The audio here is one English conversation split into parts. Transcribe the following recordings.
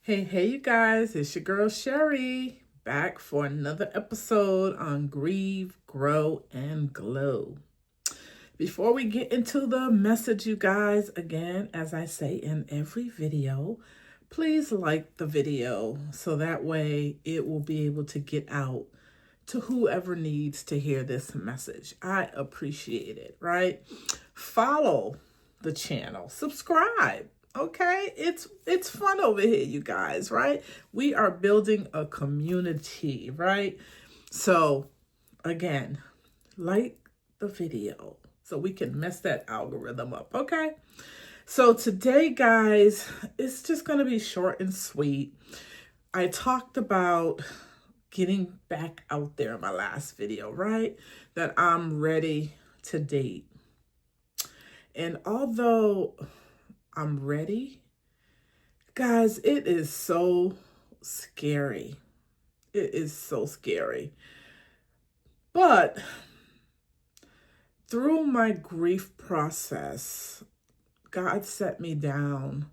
Hey, you guys, it's your girl Sherry back for another episode on Grieve, Grow, and Glow. Before we get into the message, you guys, again, as I say in every video, please like the video so that way it will be able to get out to whoever needs to hear this message. I appreciate it, right? Follow the channel, subscribe. Okay, it's fun over here, you guys, right? We are building a community, right? So again, like the video so we can mess that algorithm up, okay? So today, guys, it's just going to be short and sweet. I talked about getting back out there in my last video, right? That I'm ready to date. And although I'm ready, guys, it is so scary. It is so scary. But through my grief process, God set me down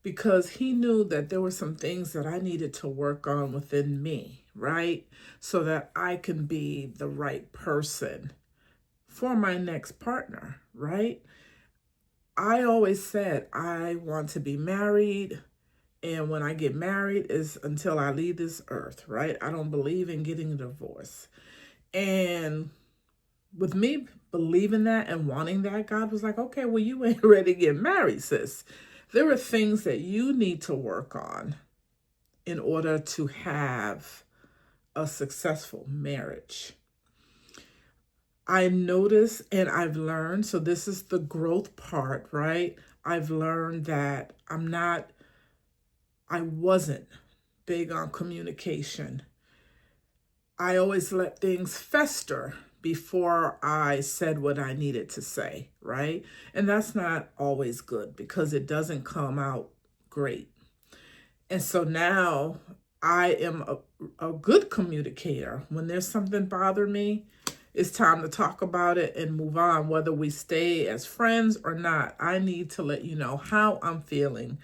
because he knew that there were some things that I needed to work on within me, right? So that I can be the right person for my next partner, right? I always said I want to be married, and when I get married is until I leave this earth, right? I don't believe in getting a divorce. And with me believing that and wanting that, God was like, okay, well, you ain't ready to get married, sis. There are things that you need to work on in order to have a successful marriage. I noticed and I've learned, so this is the growth part, right? I've learned that I wasn't big on communication. I always let things fester before I said what I needed to say, right? And that's not always good because it doesn't come out great. And so now I am a good communicator. When there's something bothering me, it's time to talk about it and move on, whether we stay as friends or not. I need to let you know how I'm feeling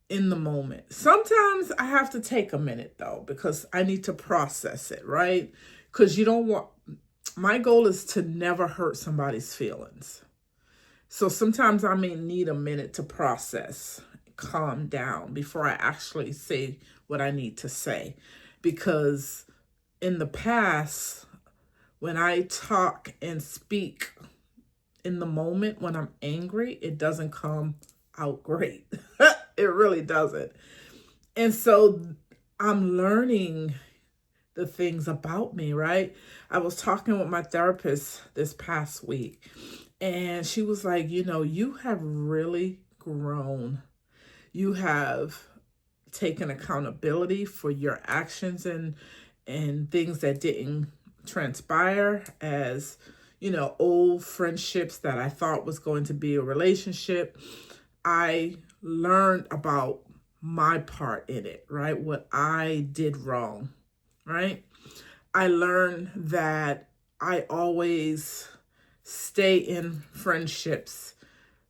in the moment. Sometimes I have to take a minute though, because I need to process it, right? Because my goal is to never hurt somebody's feelings. So sometimes I may need a minute to process, calm down before I actually say what I need to say. Because in the past, when I talk and speak in the moment when I'm angry, it doesn't come out great. It really doesn't. And so I'm learning the things about me, right? I was talking with my therapist this past week, and she was like, you have really grown. You have taken accountability for your actions and things that didn't transpire as, old friendships that I thought was going to be a relationship. I learned about my part in it, right? What I did wrong, right? I learned that I always stay in friendships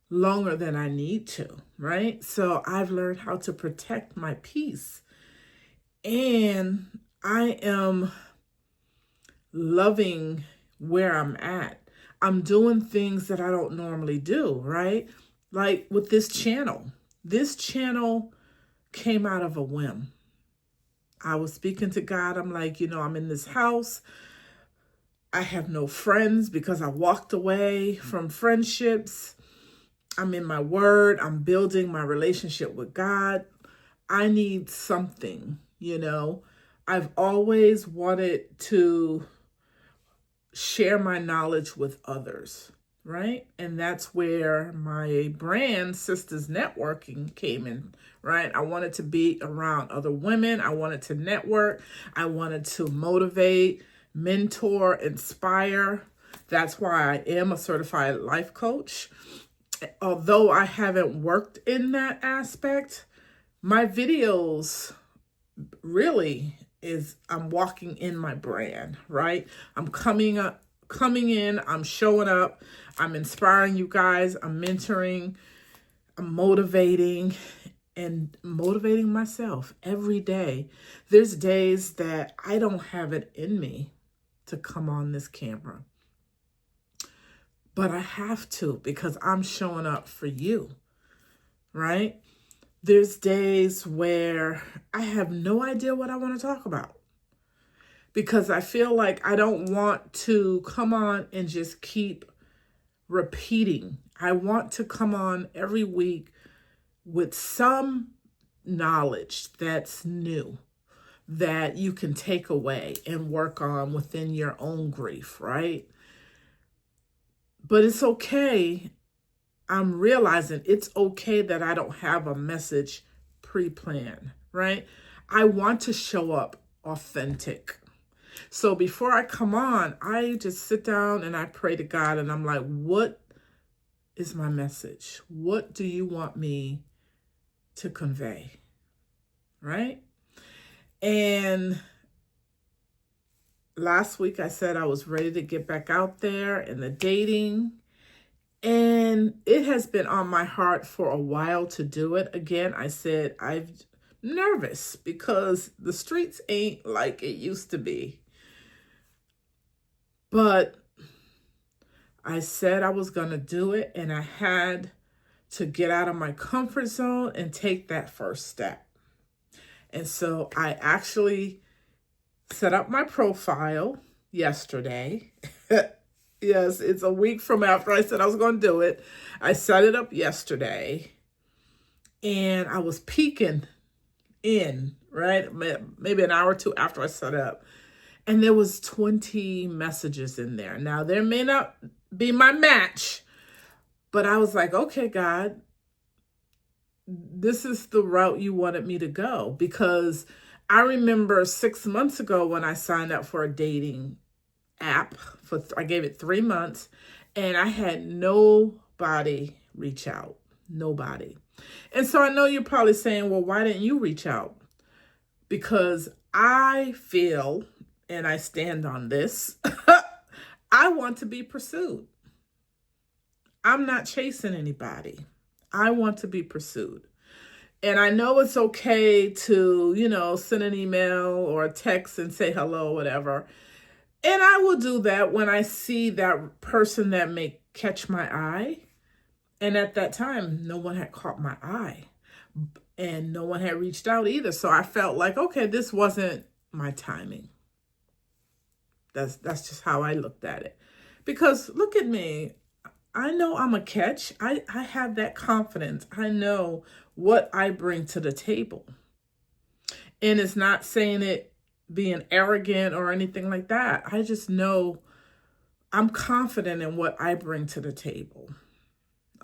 longer than I need to, right? So I've learned how to protect my peace. And I am loving where I'm at. I'm doing things that I don't normally do, right? Like with this channel. This channel came out of a whim. I was speaking to God. I'm like, I'm in this house. I have no friends because I walked away from friendships. I'm in my word. I'm building my relationship with God. I need something, I've always wanted to share my knowledge with others, right? And that's where my brand, Sisters Networking, came in, right? I wanted to be around other women. I wanted to network. I wanted to motivate, mentor, inspire. That's why I am a certified life coach. Although I haven't worked in that aspect, my videos really is I'm walking in my brand, right? I'm coming in, I'm showing up, I'm inspiring you guys, I'm mentoring, I'm motivating, and motivating myself every day. There's days that I don't have it in me to come on this camera, but I have to because I'm showing up for you, right? There's days where I have no idea what I want to talk about because I feel like I don't want to come on and just keep repeating. I want to come on every week with some knowledge that's new that you can take away and work on within your own grief, right? But it's okay. I'm realizing it's okay that I don't have a message pre-planned, right? I want to show up authentic. So before I come on, I just sit down and I pray to God and I'm like, what is my message? What do you want me to convey? Right? And last week I said I was ready to get back out there in the dating. And it has been on my heart for a while to do it. Again, I said I'm nervous because the streets ain't like it used to be. But I said I was going to do it, and I had to get out of my comfort zone and take that first step. And so I actually set up my profile yesterday. Yes, it's a week from after I said I was going to do it. I set it up yesterday, and I was peeking in, right? Maybe an hour or two after I set up. And there was 20 messages in there. Now, there may not be my match, but I was like, okay, God, this is the route you wanted me to go. Because I remember 6 months ago when I signed up for a dating app, I gave it 3 months, and I had nobody reach out. Nobody. And so I know you're probably saying, well, why didn't you reach out? Because I feel, and I stand on this, I want to be pursued. I'm not chasing anybody. I want to be pursued. And I know it's okay to, send an email or a text and say hello, whatever. And I will do that when I see that person that may catch my eye. And at that time, no one had caught my eye. And no one had reached out either. So I felt like, okay, this wasn't my timing. That's just how I looked at it. Because look at me. I know I'm a catch. I have that confidence. I know what I bring to the table. And it's not saying it being arrogant or anything like that. I just know I'm confident in what I bring to the table.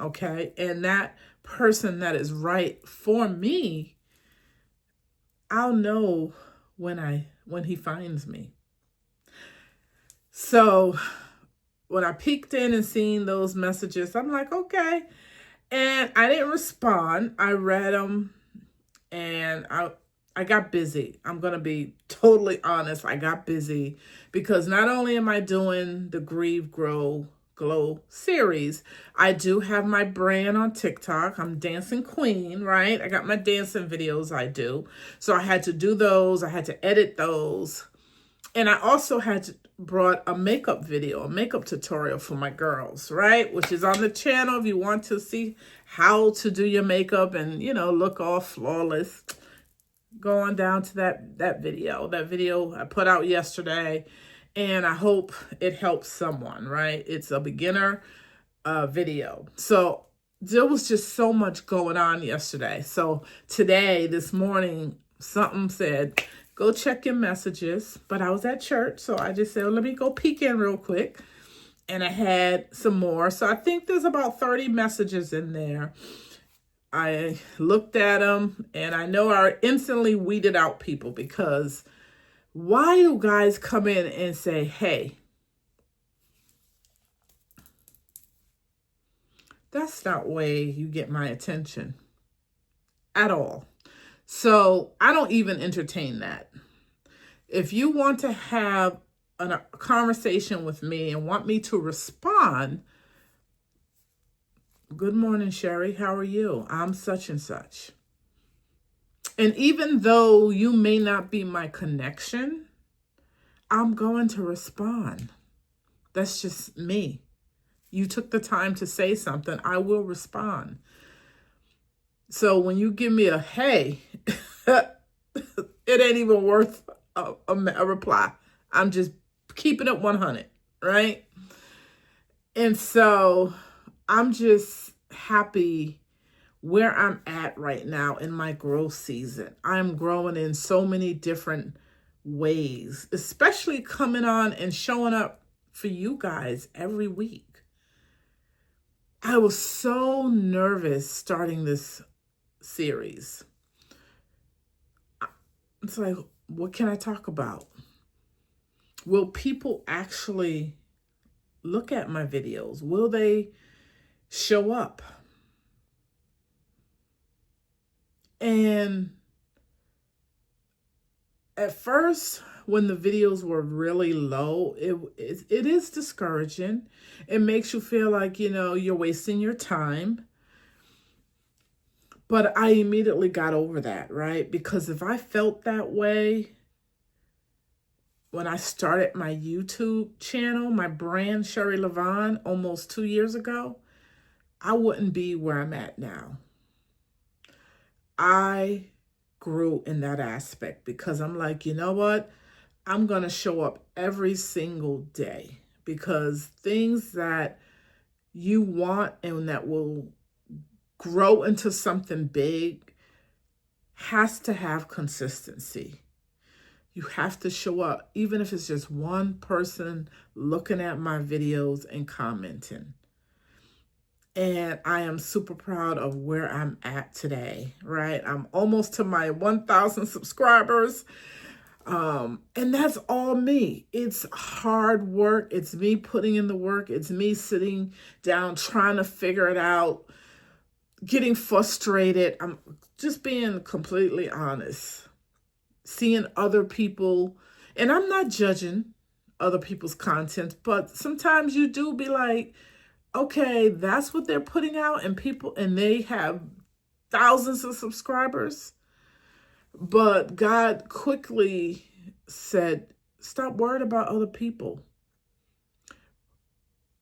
Okay? And that person that is right for me, I'll know when he finds me. So when I peeked in and seen those messages, I'm like, okay. And I didn't respond. I read them and I got busy. I'm going to be totally honest. I got busy because not only am I doing the Grieve, Grow, Glow series, I do have my brand on TikTok. I'm Dancing Queen, right? I got my dancing videos I do. So I had to do those. I had to edit those. And I also brought a makeup video, a makeup tutorial for my girls, right? Which is on the channel if you want to see how to do your makeup and, look all flawless. Go on down to that video. That video I put out yesterday, and I hope it helps someone, right? It's a beginner video. So there was just so much going on yesterday. So today, this morning, something said, go check your messages. But I was at church, so I just said, well, let me go peek in real quick. And I had some more. So I think there's about 30 messages in there. I looked at them, and I know I instantly weeded out people because why do guys come in and say, hey, that's not the way you get my attention at all. So I don't even entertain that. If you want to have a conversation with me and want me to respond, good morning, Sherry. How are you? I'm such and such. And even though you may not be my connection, I'm going to respond. That's just me. You took the time to say something, I will respond. So when you give me a hey, it ain't even worth a reply. I'm just keeping it 100, right? And so I'm just happy where I'm at right now in my growth season. I'm growing in so many different ways, especially coming on and showing up for you guys every week. I was so nervous starting this series. It's like, what can I talk about? Will people actually look at my videos? Will they show up? And at first, when the videos were really low, it is discouraging. It makes you feel like, you're wasting your time. But I immediately got over that, right? Because if I felt that way when I started my YouTube channel, my brand, Sherry Levon, almost 2 years ago, I wouldn't be where I'm at now. I grew in that aspect because I'm like, you know what? I'm going to show up every single day, because things that you want and that will grow into something big has to have consistency. You have to show up, even if it's just one person looking at my videos and commenting. And I am super proud of where I'm at today, right? I'm almost to my 1,000 subscribers. And that's all me. It's hard work. It's me putting in the work. It's me sitting down, trying to figure it out, getting frustrated. I'm just being completely honest. Seeing other people, and I'm not judging other people's content, but sometimes you do be like, okay, that's what they're putting out, and they have thousands of subscribers. But God quickly said, stop worrying about other people.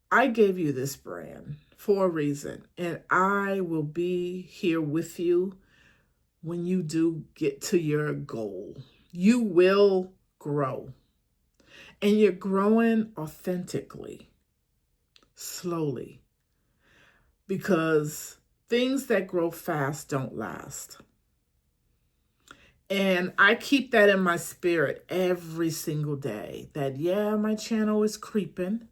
I gave you this brand for a reason, and I will be here with you when you do get to your goal. You will grow, and you're growing authentically, slowly, because things that grow fast don't last. And I keep that in my spirit every single day, that, yeah, my channel is creeping,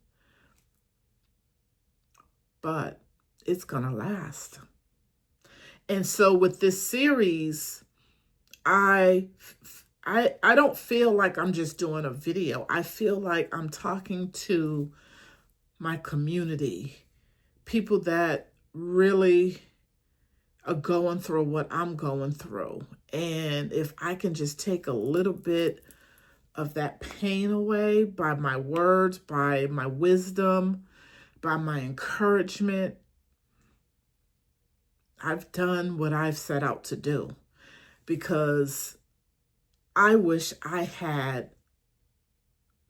but it's going to last. And so with this series, I don't feel like I'm just doing a video. I feel like I'm talking to my community, people that really are going through what I'm going through. And if I can just take a little bit of that pain away by my words, by my wisdom, by my encouragement, I've done what I've set out to do. Because I wish I had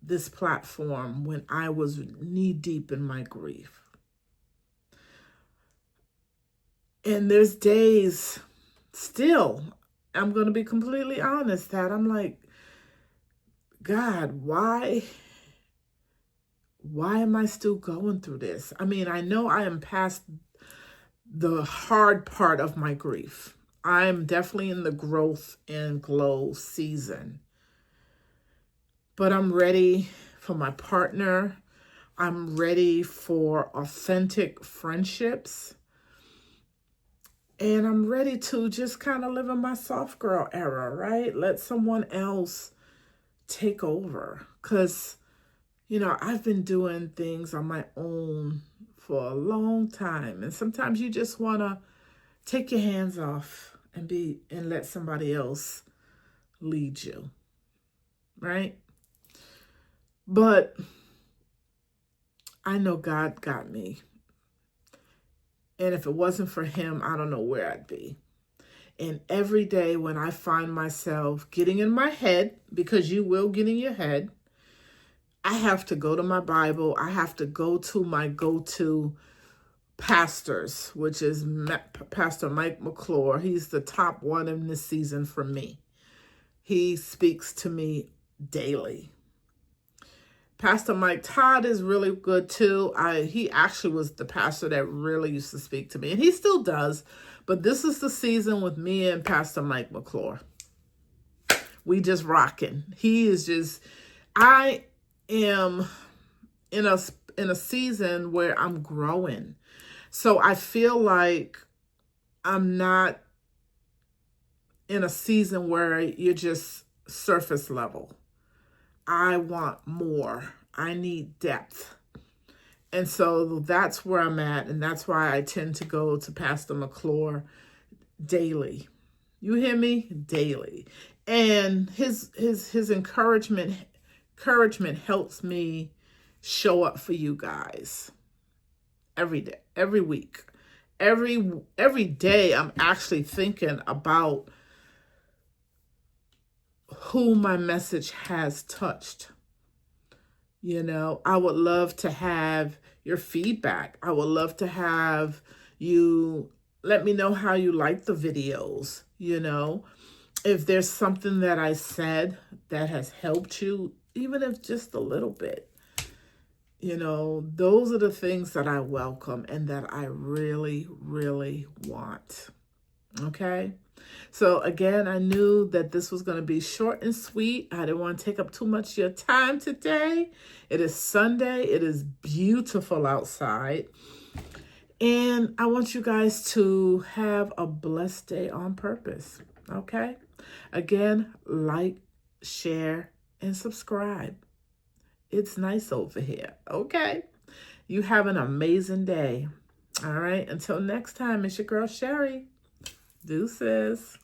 this platform when I was knee deep in my grief. And there's days still, I'm going to be completely honest, that I'm like, God, why am I still going through this? I mean, I know I am past the hard part of my grief. I'm definitely in the growth and glow season. But I'm ready for my partner. I'm ready for authentic friendships. And I'm ready to just kind of live in my soft girl era, right? Let someone else take over. Because, I've been doing things on my own for a long time. And sometimes you just want to take your hands off and let somebody else lead you, right? But I know God got me. And if it wasn't for him, I don't know where I'd be. And every day when I find myself getting in my head, because you will get in your head, I have to go to my Bible. I have to go to my go-to pastors, which is Pastor Mike McClure. He's the top one in this season for me. He speaks to me daily. Pastor Mike Todd is really good too. He actually was the pastor that really used to speak to me, and he still does. But this is the season with me and Pastor Mike McClure. We just rocking. He is just, I am in a season where I'm growing. So I feel like I'm not in a season where you're just surface level. I want more. I need depth. And so that's where I'm at. And that's why I tend to go to Pastor McClure daily. You hear me? Daily. And his encouragement helps me show up for you guys every day, every week. Every day I'm actually thinking about who my message has touched. You know, I would love to have your feedback. I would love to have you let me know how you like the videos. You know, if there's something that I said that has helped you, even if just a little bit. You know, those are the things that I welcome and that I really, really want. Okay? So again, I knew that this was going to be short and sweet. I didn't want to take up too much of your time today. It is Sunday. It is beautiful outside. And I want you guys to have a blessed day on purpose. Okay? Again, like, share, and subscribe. It's nice over here. Okay? You have an amazing day. All right? Until next time, it's your girl, Sherry. Deuces.